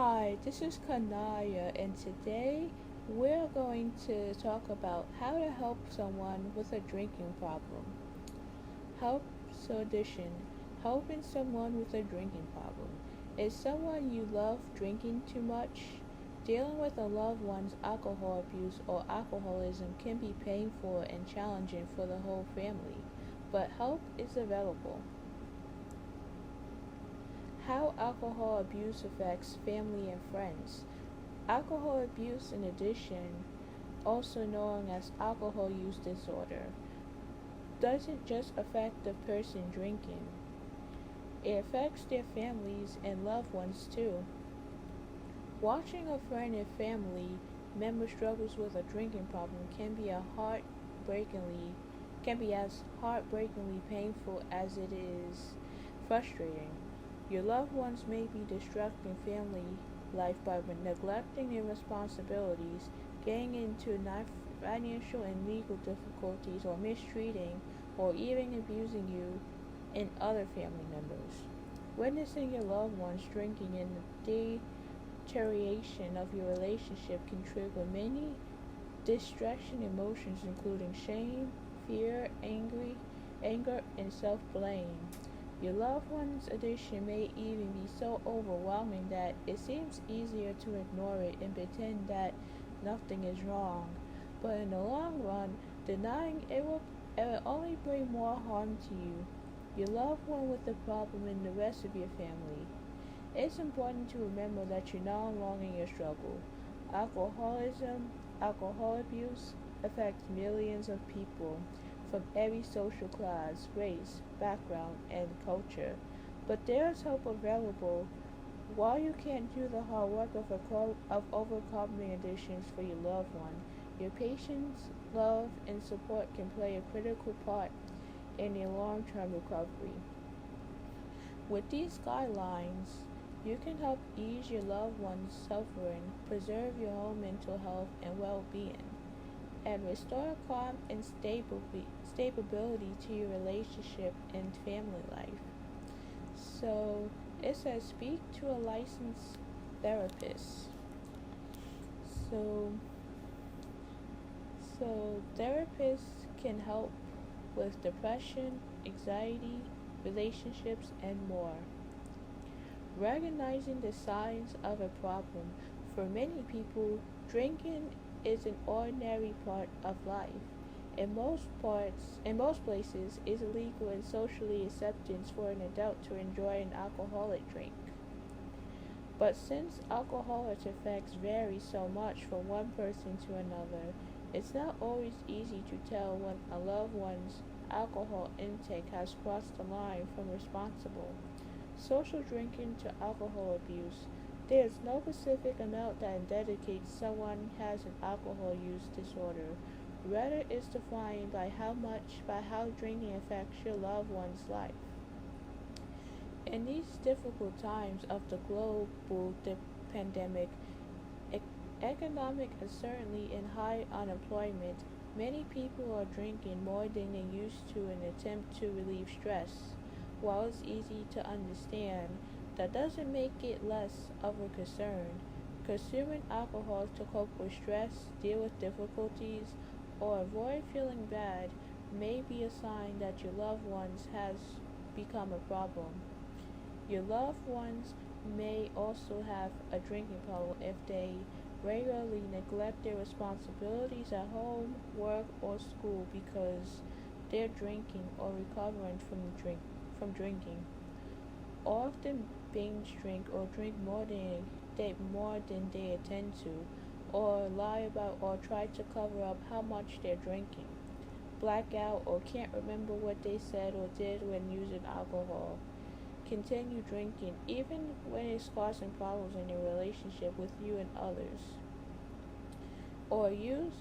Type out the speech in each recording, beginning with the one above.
Hi, this is Kanaya, and today we're going to talk about how to help someone with a drinking problem. Help solution. Helping someone with a drinking problem. Is someone you love drinking too much? Dealing with a loved one's alcohol abuse or alcoholism can be painful and challenging for the whole family, but help is available. How alcohol abuse affects family and friends. Alcohol abuse, in addition, also known as alcohol use disorder, doesn't just affect the person drinking, it affects their families and loved ones too. Watching a friend and family member struggles with a drinking problem can be as heartbreakingly painful as it is frustrating. Your loved ones may be disrupting family life by neglecting their responsibilities, getting into financial and legal difficulties, or mistreating or even abusing you and other family members. Witnessing your loved ones drinking and the deterioration of your relationship can trigger many distraction emotions, including shame, fear, anger, and self blame. Your loved one's addiction may even be so overwhelming that it seems easier to ignore it and pretend that nothing is wrong. But in the long run, denying it will only bring more harm to you, your loved one with the problem, and the rest of your family. It's important to remember that you're not alone in your struggle. Alcoholism, alcohol abuse affects millions of people from every social class, race, background, and culture. But there is hope available. While you can't do the hard work of overcoming addictions for your loved one, your patience, love, and support can play a critical part in a long-term recovery. With these guidelines, you can help ease your loved one's suffering, preserve your own mental health and well-being, and restore calm and stability to your relationship and family life. So it says speak to a licensed therapist. So therapists can help with depression, anxiety, relationships, and more. Recognizing the signs of a problem. For many people, drinking is an ordinary part of life. In most places, it's legal and socially accepted for an adult to enjoy an alcoholic drink. But since alcoholic effects vary so much from one person to another, it's not always easy to tell when a loved one's alcohol intake has crossed the line from responsible social drinking to alcohol abuse. There is no specific amount that indicates someone has an alcohol use disorder. Rather, it's defined by how drinking affects your loved one's life. In these difficult times of the global pandemic, e- economic uncertainty, and high unemployment, many people are drinking more than they used to in an attempt to relieve stress. While it's easy to understand, that doesn't make it less of a concern. Consuming alcohol to cope with stress, deal with difficulties, or avoid feeling bad may be a sign that your loved ones has become a problem. Your loved ones may also have a drinking problem if they regularly neglect their responsibilities at home, work, or school because they're drinking or recovering from drinking. Often binge drink or drink more than they intend to, or lie about or try to cover up how much they're drinking. Black out or can't remember what they said or did when using alcohol. Continue drinking even when it's causing problems in your relationship with you and others. Or use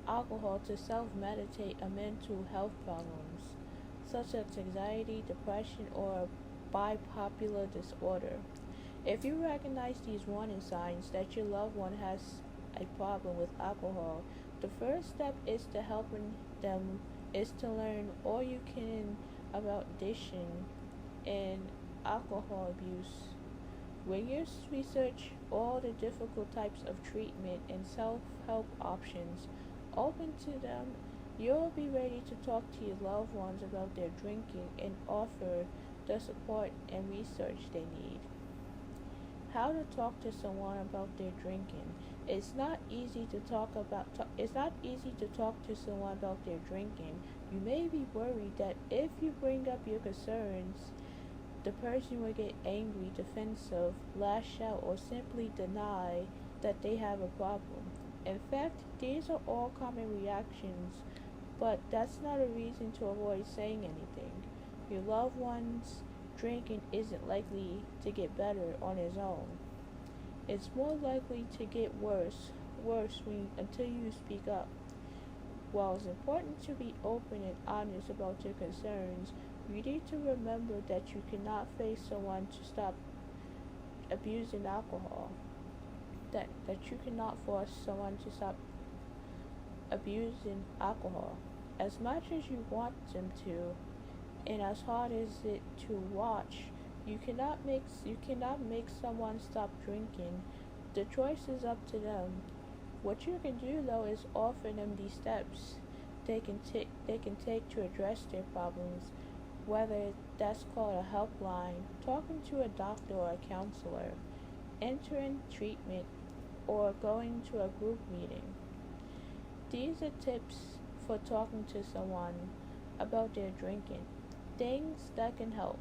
alcohol to self medicate a mental health problems such as anxiety, depression, or bipolar disorder. If you recognize these warning signs that your loved one has a problem with alcohol, the first step is to helping them is to learn all you can about addiction and alcohol abuse. When you research all the difficult types of treatment and self help options open to them, you'll be ready to talk to your loved ones about their drinking and offer the support and research they need. How to talk to someone about their drinking. It's not easy to talk to someone about their drinking. You may be worried that if you bring up your concerns, the person will get angry, defensive, lash out, or simply deny that they have a problem. In fact, these are all common reactions, but that's not a reason to avoid saying anything. Your loved one's drinking isn't likely to get better on its own. It's more likely to get until you speak up. While it's important to be open and honest about your concerns, you need to remember that you cannot force someone to stop abusing alcohol. That you cannot force someone to stop abusing alcohol. As much as you want them to, and as hard as it to watch, you cannot make someone stop drinking. The choice is up to them. What you can do though is offer them these steps they can take to address their problems, whether that's called a helpline, talking to a doctor or a counselor, entering treatment, or going to a group meeting. These are tips for talking to someone about their drinking. Things that can help.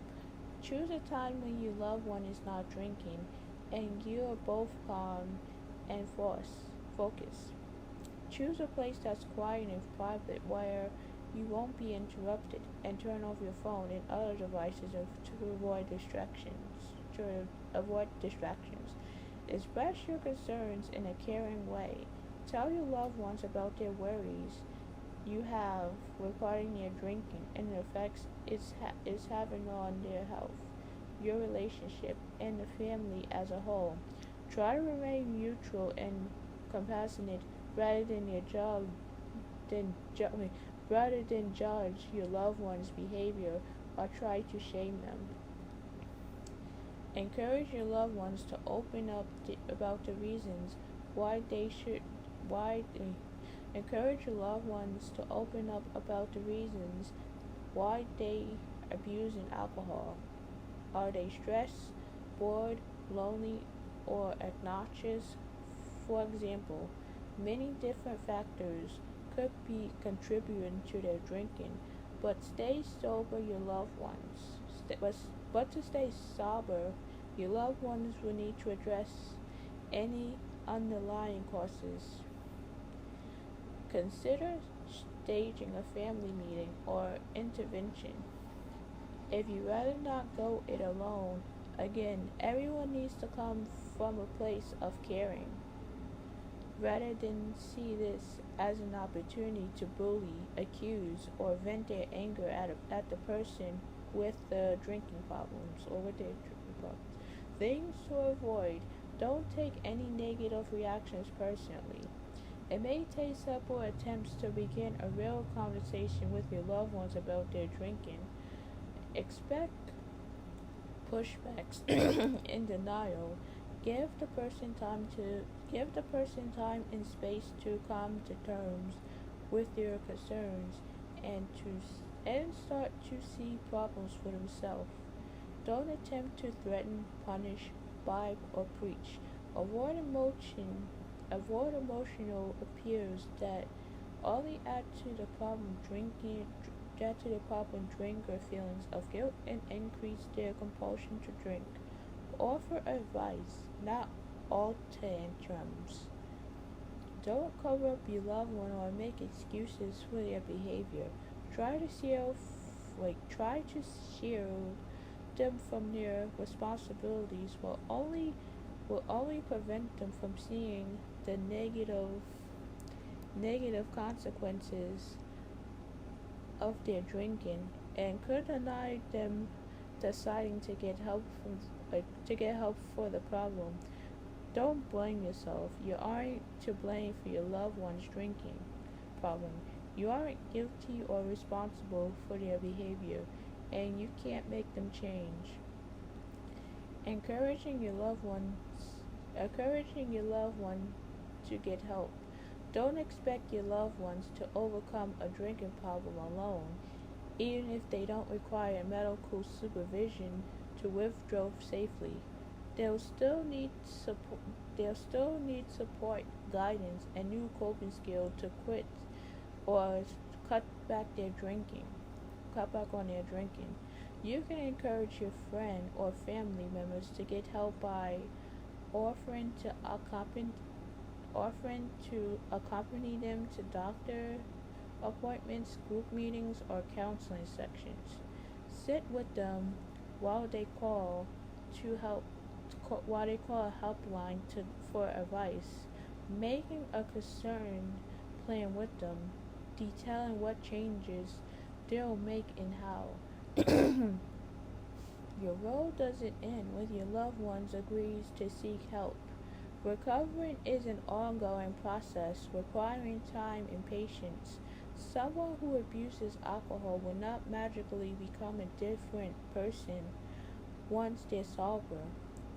Choose a time when your loved one is not drinking and you are both calm and focus. Choose a place that's quiet and private where you won't be interrupted, and turn off your phone and other devices to avoid distractions. To avoid distractions. Express your concerns in a caring way. Tell your loved ones about their worries you have regarding their drinking and the effects it's having on their health, your relationship, and the family as a whole. Try to remain neutral and compassionate rather than your job than ju- rather than judge your loved one's behavior or try to shame them. Encourage your loved ones to open up about the reasons why they should why they, encourage your loved ones to open up about the reasons why they abusing alcohol. Are they stressed, bored, lonely, or obnoxious? For example, many different factors could be contributing to their drinking, but stay sober your loved ones. But to stay sober, your loved ones will need to address any underlying causes. Consider staging a family meeting or intervention. If you rather not go it alone, again, everyone needs to come from a place of caring, rather than see this as an opportunity to bully, accuse, or vent their anger at the person with the drinking problems or with their drinking problems. Things to avoid. Don't take any negative reactions personally. It may take several attempts to begin a real conversation with your loved ones about their drinking. Expect pushbacks and denial. Give the person time and space to come to terms with their concerns and start to see problems for themselves. Don't attempt to threaten, punish, bribe, or preach. Avoid emotion avoid emotional appeals that only add to the problem drinker feelings of guilt and increase their compulsion to drink. Offer advice, not all tantrums. Don't cover up your loved one or make excuses for their behavior. Try to shield, try to shield them from their responsibilities will only prevent them from seeing the negative consequences of their drinking and could deny them deciding to get help for the problem. Don't blame yourself. You aren't to blame for your loved one's drinking problem. You aren't guilty or responsible for their behavior, and you can't make them change. Encouraging your loved ones encouraging your loved one to get help. Don't expect your loved ones to overcome a drinking problem alone, even if they don't require medical supervision to withdraw safely. They'll still need support. They'll still need support, guidance, and new coping skills to quit or cut back their drinking. Cut back on their drinking. You can encourage your friend or family members to get help by offering to accompany them to doctor appointments, group meetings, or counseling sections. Sit with them while they call to help while they call a helpline for advice. Making a concern plan with them, detailing what changes they'll make and how. Your role doesn't end when your loved ones agrees to seek help. Recovering is an ongoing process requiring time and patience. Someone who abuses alcohol will not magically become a different person once they're sober.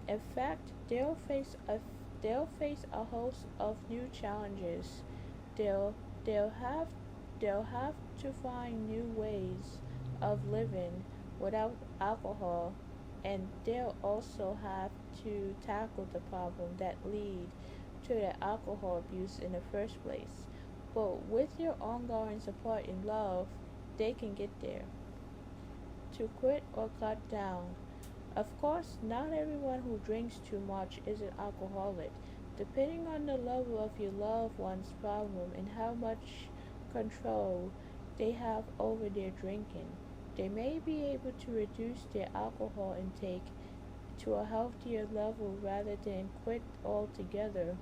In fact, they'll face a host of new challenges. They'll they'll have they'll have to find new ways of living without alcohol, and they'll also have to tackle the problem that lead to the alcohol abuse in the first place. But with your ongoing support and love, they can get there. To quit or cut down. Of course, not everyone who drinks too much is an alcoholic. Depending on the level of your loved one's problem and how much control they have over their drinking, they may be able to reduce their alcohol intake to a healthier level rather than quit altogether.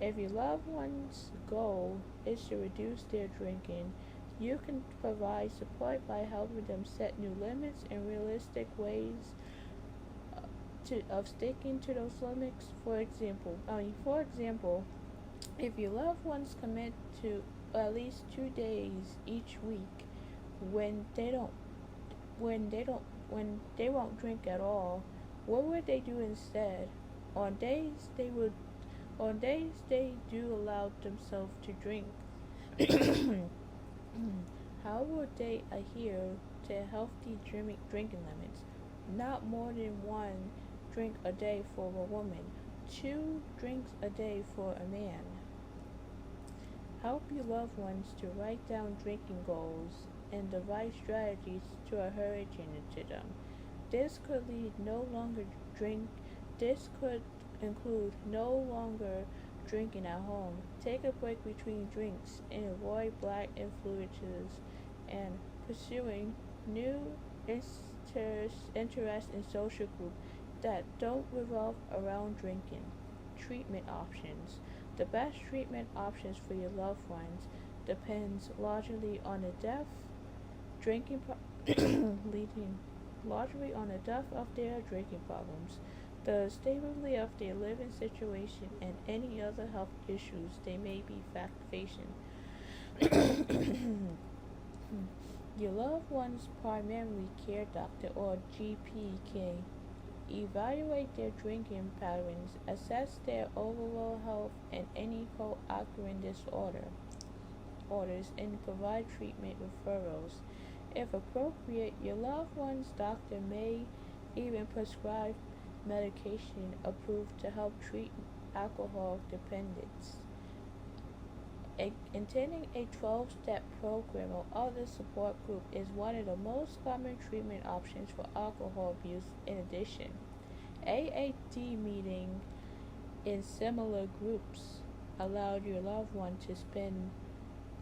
If your loved one's goal is to reduce their drinking, you can provide support by helping them set new limits and realistic ways of sticking to those limits. For example, if your loved ones commit to at least 2 days each week when they don't when they won't drink at all, what would they do instead? On days they would on days they do allow themselves to drink, how would they adhere to healthy drinking limits? Not more than one drink a day for a woman, 2 drinks a day for a man. Help your loved ones to write down drinking goals and devise strategies to encouraging it to them. This could lead no longer drink. This could include no longer drinking at home. Take a break between drinks and avoid black influences and pursuing new interests in social groups that don't revolve around drinking. Treatment options. The best treatment options for your loved ones depends largely on the depth drinking leading largely on the depth of their drinking problems, the stability of their living situation, and any other health issues they may be facing. Your loved one's primary care doctor or GP can evaluate their drinking patterns, assess their overall health and any co-occurring orders, and provide treatment referrals. If appropriate, your loved one's doctor may even prescribe medication approved to help treat alcohol dependence. Attending a 12-step program or other support group is one of the most common treatment options for alcohol abuse. In addition, AAD meeting in similar groups allowed your loved one to spend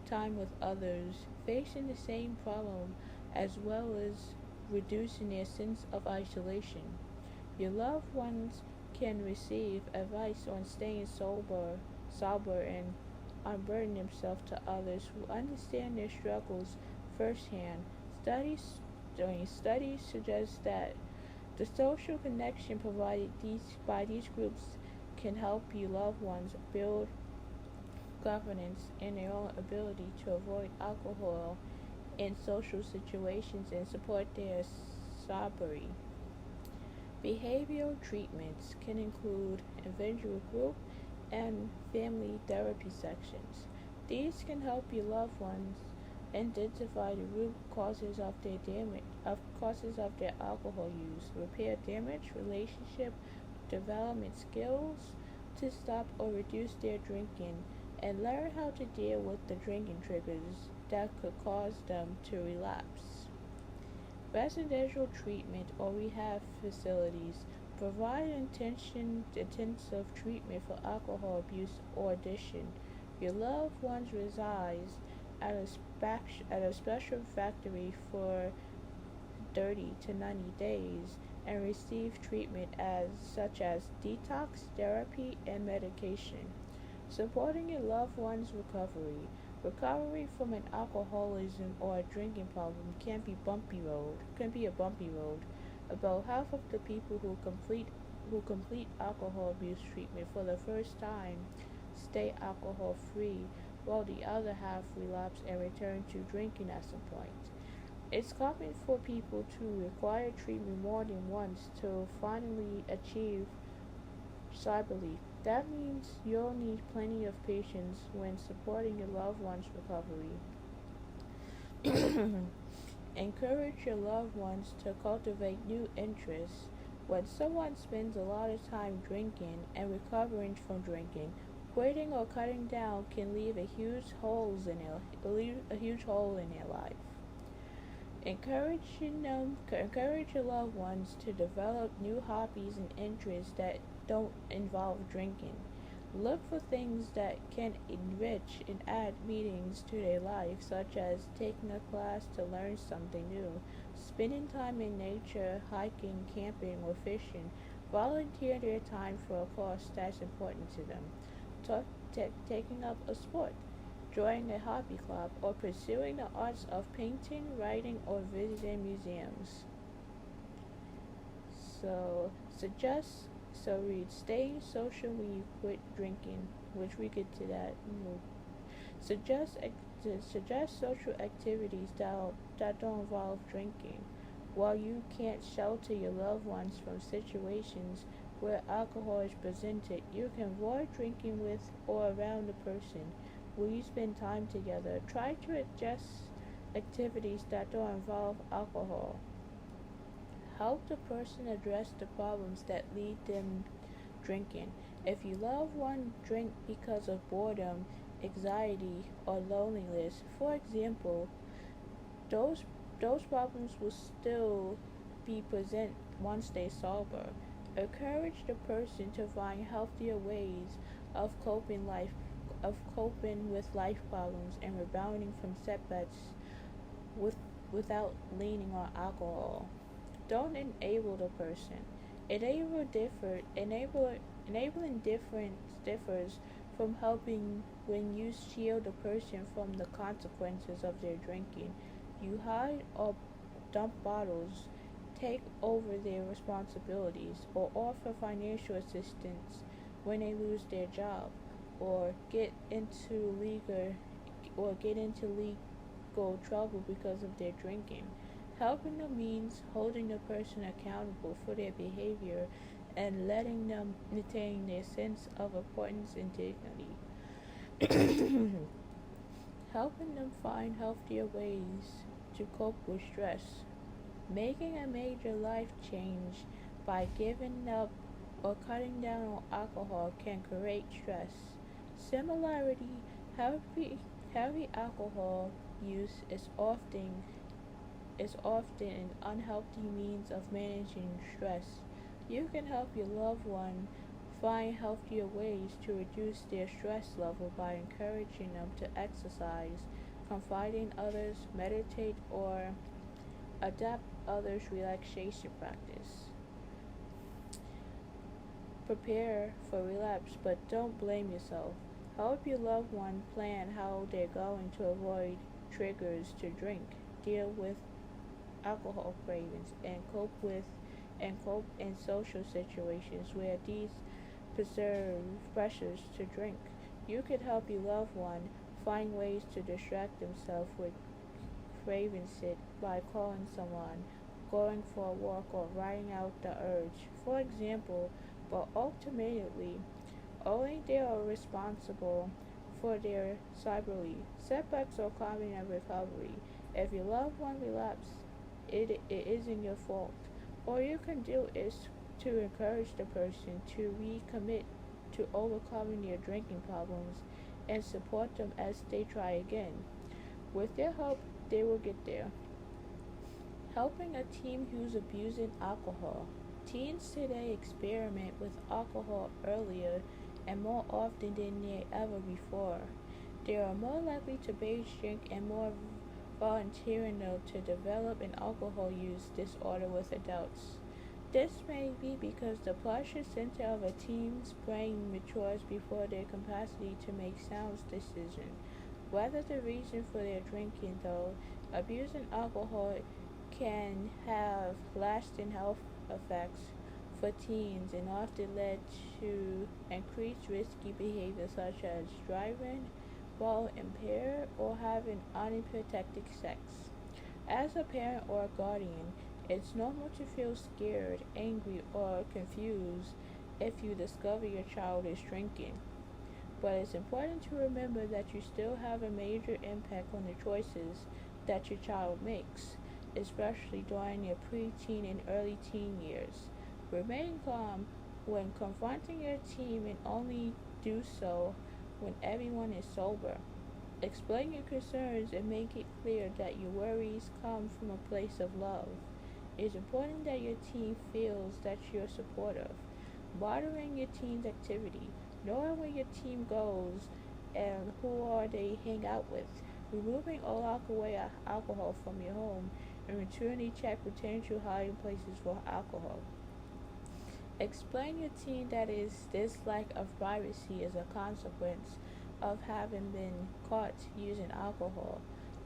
time with others facing the same problem as well as reducing their sense of isolation. Your loved ones can receive advice on staying sober and unburden themselves to others who understand their struggles firsthand. Studies suggest that the social connection provided by these groups can help your loved ones build confidence in their own ability to avoid alcohol in social situations and support their sobriety. Behavioral treatments can include individual group and family therapy sections. These can help your loved ones identify the root causes of their alcohol use, repair damaged relationship, development skills to stop or reduce their drinking, and learn how to deal with the drinking triggers that could cause them to relapse. Residential treatment or rehab facilities provide intensive treatment for alcohol abuse or addiction. Your loved ones resides at a special factory for 30 to 90 days and receive treatment such as detox therapy and medication. Supporting your loved one's recovery. Recovery from an alcoholism or a drinking problem can be a bumpy road. About half of the people who complete alcohol abuse treatment for the first time stay alcohol free, while the other half relapse and return to drinking at some point. It's common for people to require treatment more than once to finally achieve sobriety. That means you'll need plenty of patience when supporting your loved one's recovery. Encourage your loved ones to cultivate new interests. When someone spends a lot of time drinking and recovering from drinking, quitting or cutting down can leave a huge hole in their life. Encourage your loved ones to develop new hobbies and interests that don't involve drinking. Look for things that can enrich and add meanings to their life, such as taking a class to learn something new, spending time in nature, hiking, camping, or fishing. Volunteer their time for a cause that's important to them. Taking up a sport, joining a hobby club, or pursuing the arts of painting, writing, or visiting museums. So suggest read stay social when you quit drinking, which we get to that. Suggest suggest social activities that don't involve drinking. While you can't shelter your loved ones from situations where alcohol is presented, you can avoid drinking with or around the person. When you spend time together, try to adjust activities that don't involve alcohol. Help the person address the problems that lead them drinking. If your loved one drink because of boredom, anxiety, or loneliness, for example, those those problems will still be present once they sober. Encourage the person to find healthier ways of coping with life problems and rebounding from setbacks with, without leaning on alcohol. Don't enable the person. Enabling difference differs from helping when you shield the person from the consequences of their drinking. You hide or dump bottles, take over their responsibilities, or offer financial assistance when they lose their job, or get into legal trouble because of their drinking. Helping them means holding the person accountable for their behavior and letting them retain their sense of importance and dignity. Helping them find healthier ways to cope with stress. Making a major life change by giving up or cutting down on alcohol can create stress. Similarly, heavy alcohol use is often an unhealthy means of managing stress. You can help your loved one find healthier ways to reduce their stress level by encouraging them to exercise, confide in others, meditate, or adapt others' relaxation practice. Prepare for relapse, but don't blame yourself. Help your loved one plan how they're going to avoid triggers to drink, deal with alcohol cravings, and cope in social situations where these preserve pressures to drink. You can help your loved one find ways to distract themselves with cravings it by going for a walk, or riding out the urge, for example, but ultimately, only they are responsible for their sobriety. Setbacks are common in recovery. If your loved one relapses, it isn't your fault. All you can do is to encourage the person to recommit to overcoming their drinking problems and support them as they try again. With their help, they will get there. Helping a teen who's abusing alcohol. Teens today experiment with alcohol earlier and more often than they ever before. They are more likely to binge drink and more vulnerable to develop an alcohol use disorder with adults. This may be because the pleasure center of a teen's brain matures before their capacity to make sound decisions. Whether the reason for their drinking, though, abusing alcohol can have lasting health effects for teens and often led to increased risky behavior such as driving while impaired or having unprotected sex. As a parent or a guardian, it's normal to feel scared, angry, or confused if you discover your child is drinking. But it's important to remember that you still have a major impact on the choices that your child makes, especially during your preteen and early teen years. Remain calm when confronting your teen and only do so when everyone is sober. Explain your concerns and make it clear that your worries come from a place of love. It's important that your teen feels that you're supportive. Monitoring your teen's activity, knowing where your teen goes and who are they hang out with, removing all alcohol from your home, and routinely check potential hiding places for alcohol. Explain your teen that is this lack of privacy is a consequence of having been caught using alcohol.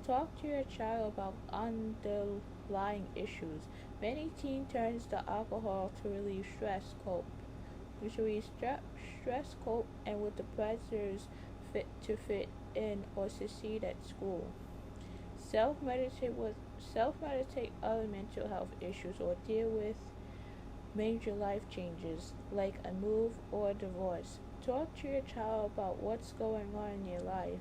Talk to your child about underlying issues. Many teens turn to alcohol to relieve stress, cope, and with the pressures fit in or succeed at school. Self-meditate other mental health issues or deal with major life changes like a move or a divorce. Talk to your child about what's going on in your life.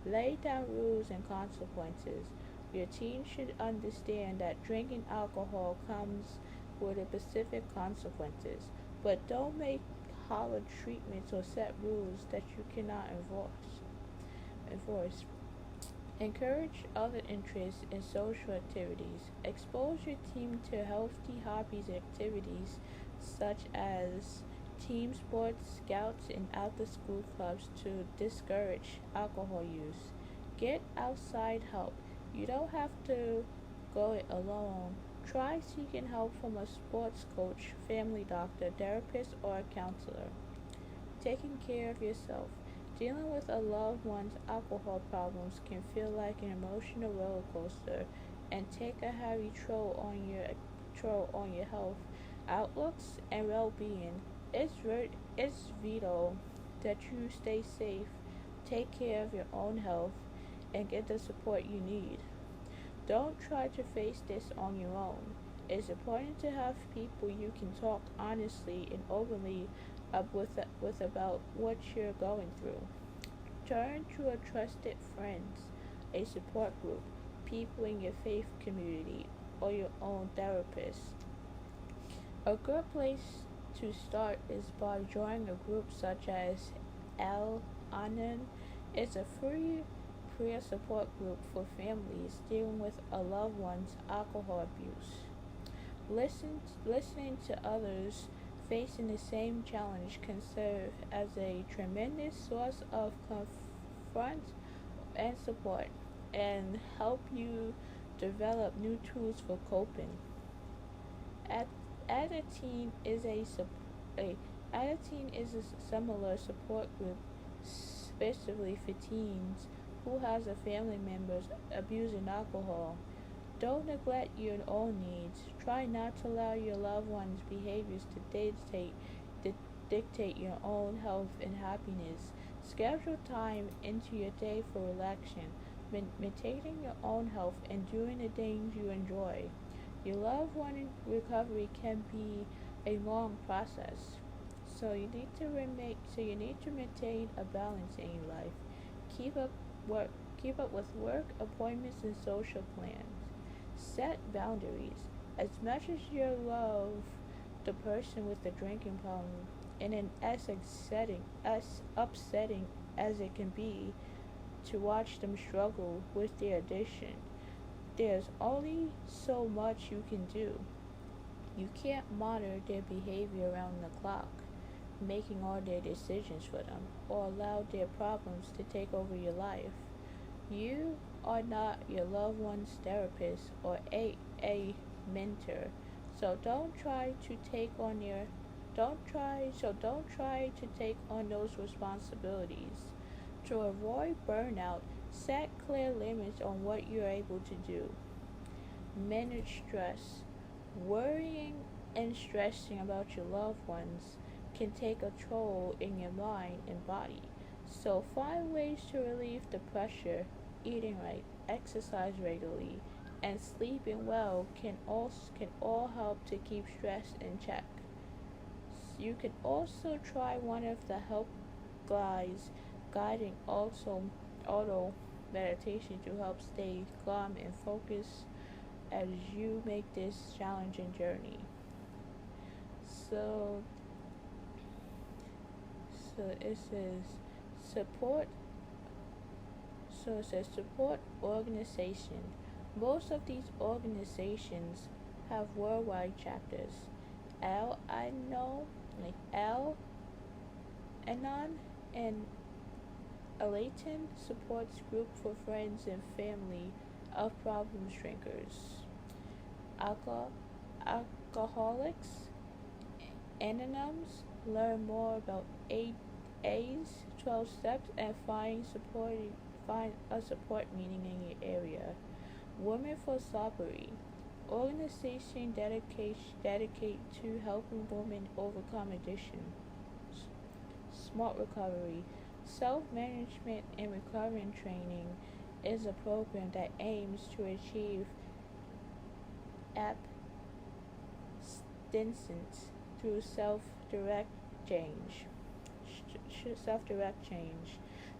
Lay down rules and consequences. Your teen should understand that drinking alcohol comes with a specific consequences, but don't make hollow treatments or set rules that you cannot enforce. Encourage other interests in social activities. Expose your team to healthy hobbies and activities such as team sports, scouts, and after school clubs to discourage alcohol use. Get outside help. You don't have to go it alone. Try seeking help from a sports coach, family doctor, therapist, or a counselor. Taking care of yourself. Dealing with a loved one's alcohol problems can feel like an emotional roller coaster and take a heavy toll on your health, outlooks, and well-being. It's vital that you stay safe, take care of your own health, and get the support you need. Don't try to face this on your own. It's important to have people you can talk honestly and openly with about what you're going through. Turn to a trusted friends, a support group, people in your faith community, or your own therapist. A good place to start is by joining a group such as Al Anon. It's a free peer support group for families dealing with a loved one's alcohol abuse. Listening to others facing the same challenge can serve as a tremendous source of comfort and support and help you develop new tools for coping. At As a teen is a As a teen is a similar support group specifically for teens who has a family members abusing alcohol. Don't neglect your own needs. Try not to allow your loved one's behaviors to dictate your own health and happiness. Schedule time into your day for relaxation, maintaining your own health, and doing the things you enjoy. Your loved one recovery can be a long process. So you need to maintain a balance in your life. Keep up work keep up with work, appointments and social plans. Set boundaries. As much as you love the person with the drinking problem, and as upsetting as it can be to watch them struggle with their addiction, there's only so much you can do. You can't monitor their behavior around the clock, making all their decisions for them, or allow their problems to take over your life. You are not your loved one's therapist or a mentor, so don't try to take on those responsibilities. To avoid burnout, set clear limits on what you're able to do. Manage stress. Worrying and stressing about your loved ones can take a toll in your mind and body. So find ways to relieve the pressure. Eating right, exercise regularly, and sleeping well can all help to keep stress in check. You can also try one of the help guides guiding auto meditation to help stay calm and focused as you make this challenging journey. So, so it says support. So it says support organization. Most of these organizations have worldwide chapters. Al Anon, like Al Anon, and Alaton supports group for friends and family of problem drinkers. Alcohol, Alcoholics Anonymous, learn more about A's 12 steps and find a support meeting in your area. Women for Sobriety, organization dedicate to helping women overcome addiction. Smart Recovery, self-management and recovery training is a program that aims to achieve abstinence through self-direct change.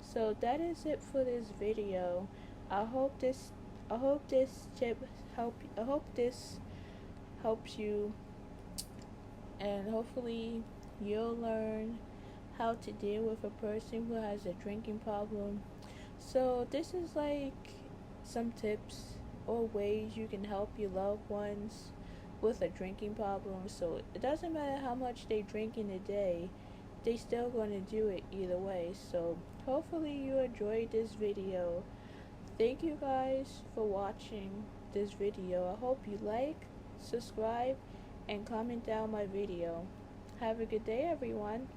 So that is it for this video. I hope this I hope this tip help I hope this helps you, and hopefully you'll learn how to deal with a person who has a drinking problem. So this is like some tips or ways you can help your loved ones with a drinking problem. So it doesn't matter how much they drink in a day, they still gonna do it either way. So hopefully you enjoyed this video. Thank you guys for watching this video. I hope you like, subscribe, and comment down my video. Have a good day, everyone.